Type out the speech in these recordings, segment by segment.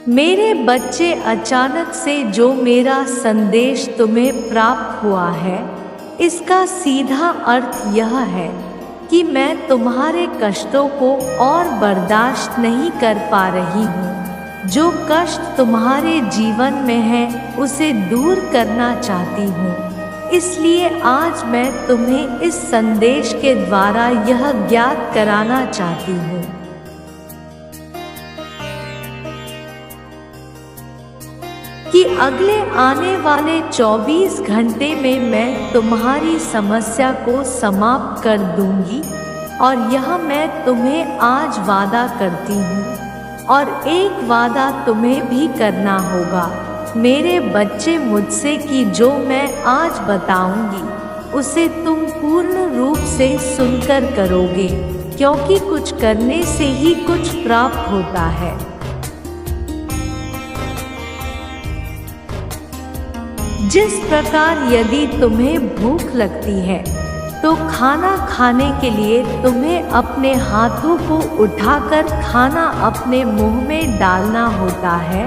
मेरे बच्चे, अचानक से जो मेरा संदेश तुम्हें प्राप्त हुआ है, इसका सीधा अर्थ यह है कि मैं तुम्हारे कष्टों को और बर्दाश्त नहीं कर पा रही हूँ। जो कष्ट तुम्हारे जीवन में है उसे दूर करना चाहती हूँ। इसलिए आज मैं तुम्हें इस संदेश के द्वारा यह ज्ञात कराना चाहती हूँ कि अगले आने वाले 24 घंटे में मैं तुम्हारी समस्या को समाप्त कर दूंगी। और यह मैं तुम्हें आज वादा करती हूँ, और एक वादा तुम्हें भी करना होगा मेरे बच्चे मुझसे, कि जो मैं आज बताऊंगी उसे तुम पूर्ण रूप से सुनकर करोगे, क्योंकि कुछ करने से ही कुछ प्राप्त होता है। जिस प्रकार यदि तुम्हें भूख लगती है तो खाना खाने के लिए तुम्हें अपने हाथों को उठाकर खाना अपने मुंह में डालना होता है,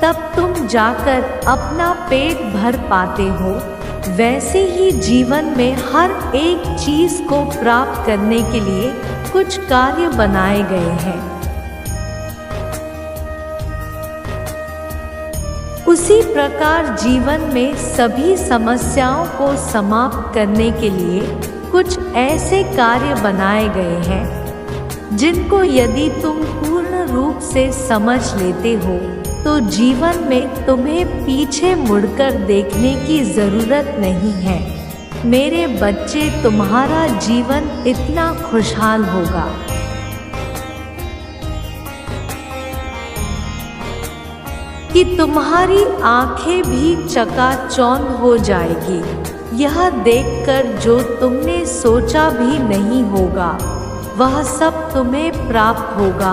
तब तुम जाकर अपना पेट भर पाते हो, वैसे ही जीवन में हर एक चीज को प्राप्त करने के लिए कुछ कार्य बनाए गए हैं। उसी प्रकार जीवन में सभी समस्याओं को समाप्त करने के लिए कुछ ऐसे कार्य बनाए गए हैं जिनको यदि तुम पूर्ण रूप से समझ लेते हो तो जीवन में तुम्हें पीछे मुड़कर देखने की जरूरत नहीं है। मेरे बच्चे, तुम्हारा जीवन इतना खुशहाल होगा कि तुम्हारी आंखें भी चकाचौंध हो जाएगी। यह देखकर जो तुमने सोचा भी नहीं होगा वह सब तुम्हें प्राप्त होगा।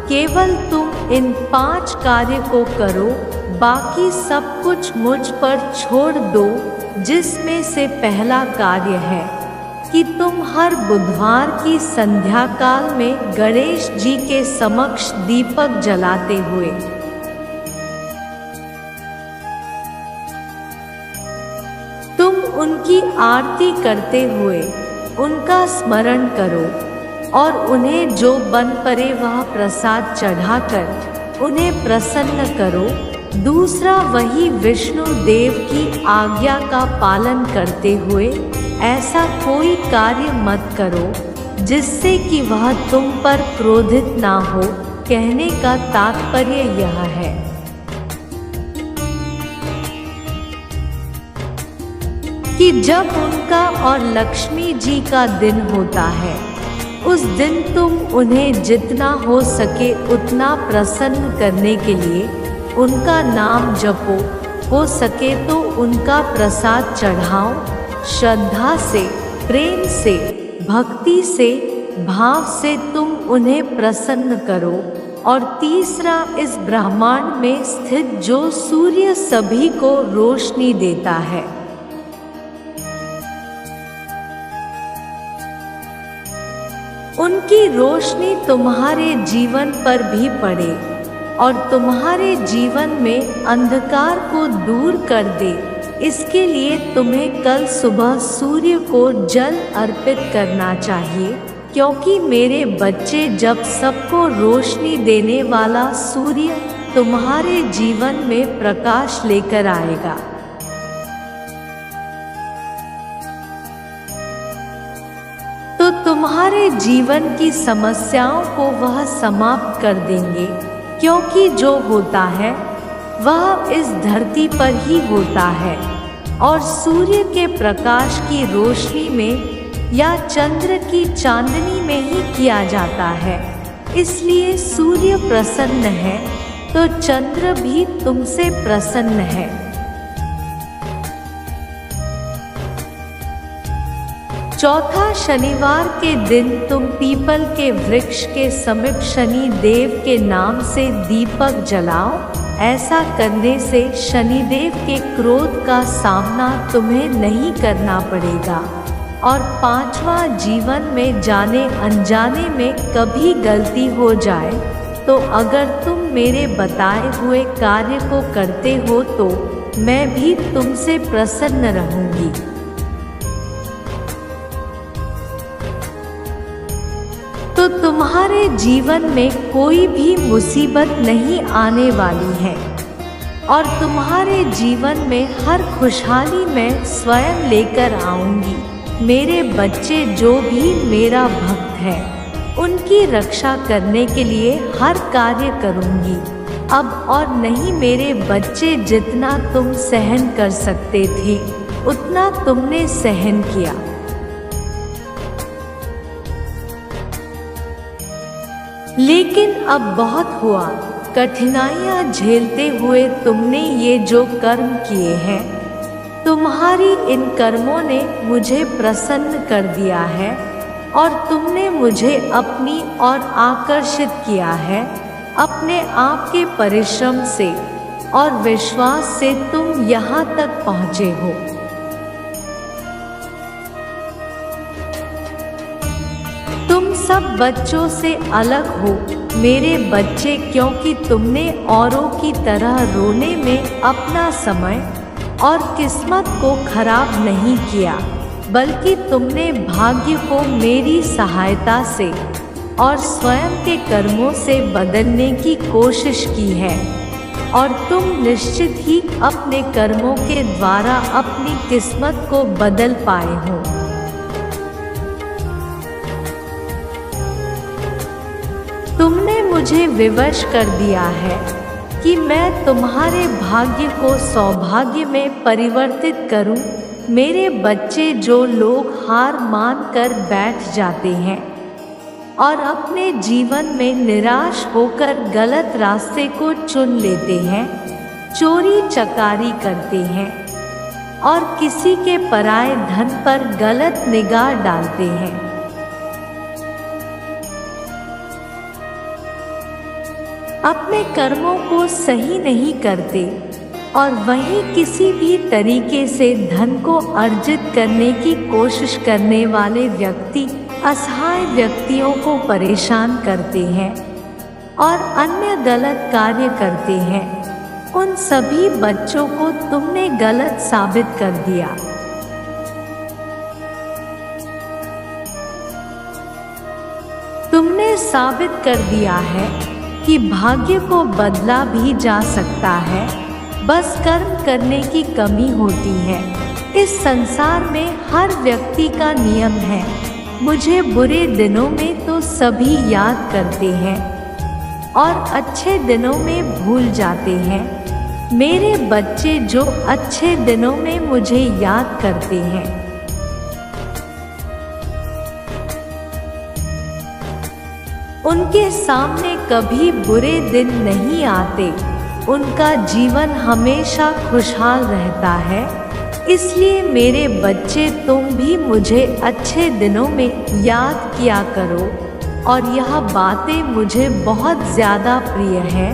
केवल तुम इन 5 कार्य को करो, बाकी सब कुछ मुझ पर छोड़ दो। जिसमें से पहला कार्य है कि तुम हर बुधवार की संध्या काल में गणेश जी के समक्ष दीपक जलाते हुए तुम उनकी आरती करते हुए उनका स्मरण करो और उन्हें जो बन पड़े वह प्रसाद चढ़ाकर उन्हें प्रसन्न करो। दूसरा, वही विष्णु देव की आज्ञा का पालन करते हुए ऐसा कोई कार्य मत करो जिससे कि वह तुम पर क्रोधित ना हो। कहने का तात्पर्य यह है कि जब उनका और लक्ष्मी जी का दिन होता है, उस दिन तुम उन्हें जितना हो सके उतना प्रसन्न करने के लिए उनका नाम जपो। हो सके तो उनका प्रसाद चढ़ाओ। श्रद्धा से, प्रेम से, भक्ति से, भाव से तुम उन्हें प्रसन्न करो। और तीसरा, इस ब्रह्मांड में स्थित जो सूर्य सभी को रोशनी देता है, उनकी रोशनी तुम्हारे जीवन पर भी पड़े और तुम्हारे जीवन में अंधकार को दूर कर दे। इसके लिए तुम्हें कल सुबह सूर्य को जल अर्पित करना चाहिए, क्योंकि मेरे बच्चे, जब सबको रोशनी देने वाला सूर्य तुम्हारे जीवन में प्रकाश लेकर आएगा तो तुम्हारे जीवन की समस्याओं को वह समाप्त कर देंगे, क्योंकि जो होता है वह इस धरती पर ही होता है और सूर्य के प्रकाश की रोशनी में या चंद्र की चांदनी में ही किया जाता है। इसलिए सूर्य प्रसन्न है तो चंद्र भी तुमसे प्रसन्न है। चौथा, शनिवार के दिन तुम पीपल के वृक्ष के समीप शनि देव के नाम से दीपक जलाओ। ऐसा करने से शनिदेव के क्रोध का सामना तुम्हें नहीं करना पड़ेगा। और पांचवा, जीवन में जाने अनजाने में कभी गलती हो जाए तो अगर तुम मेरे बताए हुए कार्य को करते हो तो मैं भी तुमसे प्रसन्न रहूंगी। तो तुम्हारे जीवन में कोई भी मुसीबत नहीं आने वाली है और तुम्हारे जीवन में हर खुशहाली मैं स्वयं लेकर आऊंगी। मेरे बच्चे जो भी मेरा भक्त है उनकी रक्षा करने के लिए हर कार्य करूंगी। अब और नहीं मेरे बच्चे, जितना तुम सहन कर सकते थे उतना तुमने सहन किया। लेकिन अब बहुत हुआ। कठिनाइयां झेलते हुए तुमने ये जो कर्म किए हैं, तुम्हारी इन कर्मों ने मुझे प्रसन्न कर दिया है और तुमने मुझे अपनी ओर आकर्षित किया है। अपने आप के परिश्रम से और विश्वास से तुम यहाँ तक पहुँचे हो। तुम सब बच्चों से अलग हो मेरे बच्चे, क्योंकि तुमने औरों की तरह रोने में अपना समय और किस्मत को खराब नहीं किया, बल्कि तुमने भाग्य को मेरी सहायता से और स्वयं के कर्मों से बदलने की कोशिश की है। और तुम निश्चित ही अपने कर्मों के द्वारा अपनी किस्मत को बदल पाए हो। तुमने मुझे विवश कर दिया है कि मैं तुम्हारे भाग्य को सौभाग्य में परिवर्तित करूं। मेरे बच्चे, जो लोग हार मान कर बैठ जाते हैं और अपने जीवन में निराश होकर गलत रास्ते को चुन लेते हैं, चोरी चकारी करते हैं और किसी के पराये धन पर गलत निगाह डालते हैं, अपने कर्मों को सही नहीं करते और वहीं किसी भी तरीके से धन को अर्जित करने की कोशिश करने वाले व्यक्ति असहाय व्यक्तियों को परेशान करते हैं और अन्य गलत कार्य करते हैं, उन सभी बच्चों को तुमने गलत साबित कर दिया। तुमने साबित कर दिया है कि भाग्य को बदला भी जा सकता है, बस कर्म करने की कमी होती है। इस संसार में हर व्यक्ति का नियम है। मुझे बुरे दिनों में तो सभी याद करते हैं और अच्छे दिनों में भूल जाते हैं। मेरे बच्चे, जो अच्छे दिनों में मुझे याद करते हैं, उनके सामने कभी बुरे दिन नहीं आते। उनका जीवन हमेशा खुशहाल रहता है। इसलिए मेरे बच्चे, तुम भी मुझे अच्छे दिनों में याद किया करो और यह बातें मुझे बहुत ज़्यादा प्रिय है।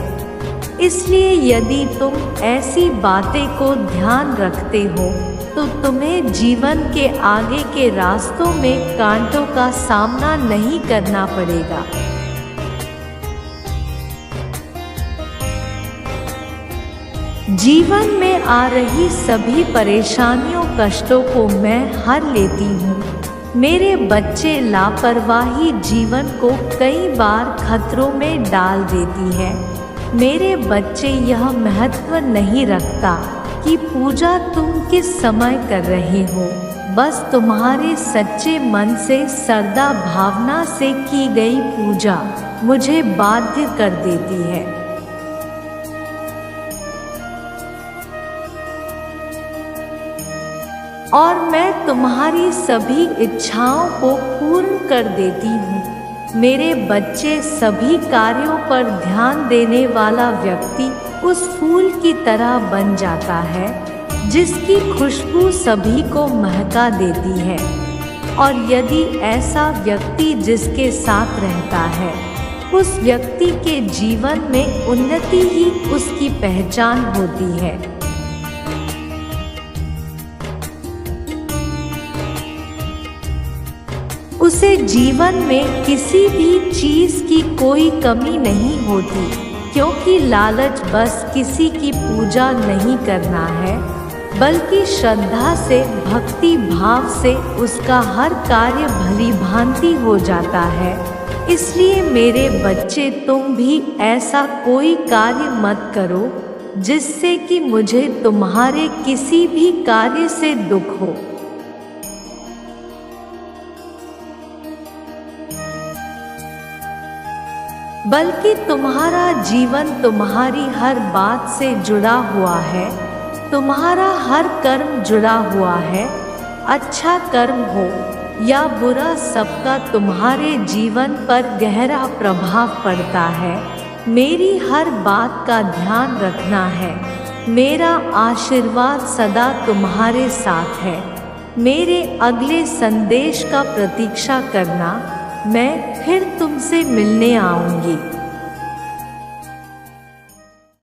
इसलिए यदि तुम ऐसी बातें को ध्यान रखते हो तो तुम्हें जीवन के आगे के रास्तों में कांटों का सामना नहीं करना पड़ेगा। जीवन में आ रही सभी परेशानियों कष्टों को मैं हर लेती हूँ। मेरे बच्चे, लापरवाही जीवन को कई बार खतरों में डाल देती है। मेरे बच्चे, यह महत्व नहीं रखता कि पूजा तुम किस समय कर रहे हो, बस तुम्हारे सच्चे मन से श्रद्धा भावना से की गई पूजा मुझे बाध्य कर देती है। और मैं तुम्हारी सभी इच्छाओं को पूर्ण कर देती हूँ। मेरे बच्चे, सभी कार्यों पर ध्यान देने वाला व्यक्ति उस फूल की तरह बन जाता है जिसकी खुशबू सभी को महका देती है। और यदि ऐसा व्यक्ति जिसके साथ रहता है, उस व्यक्ति के जीवन में उन्नति ही उसकी पहचान होती है। उसे जीवन में किसी भी चीज़ की कोई कमी नहीं होती, क्योंकि लालच बस किसी की पूजा नहीं करना है, बल्कि श्रद्धा से, भक्ति भाव से उसका हर कार्य भली भांति हो जाता है। इसलिए मेरे बच्चे, तुम भी ऐसा कोई कार्य मत करो जिससे कि मुझे तुम्हारे किसी भी कार्य से दुख हो। बल्कि तुम्हारा जीवन तुम्हारी हर बात से जुड़ा हुआ है, तुम्हारा हर कर्म जुड़ा हुआ है। अच्छा कर्म हो या बुरा, सबका तुम्हारे जीवन पर गहरा प्रभाव पड़ता है। मेरी हर बात का ध्यान रखना है। मेरा आशीर्वाद सदा तुम्हारे साथ है। मेरे अगले संदेश का प्रतीक्षा करना। मैं फिर तुमसे मिलने आऊंगी।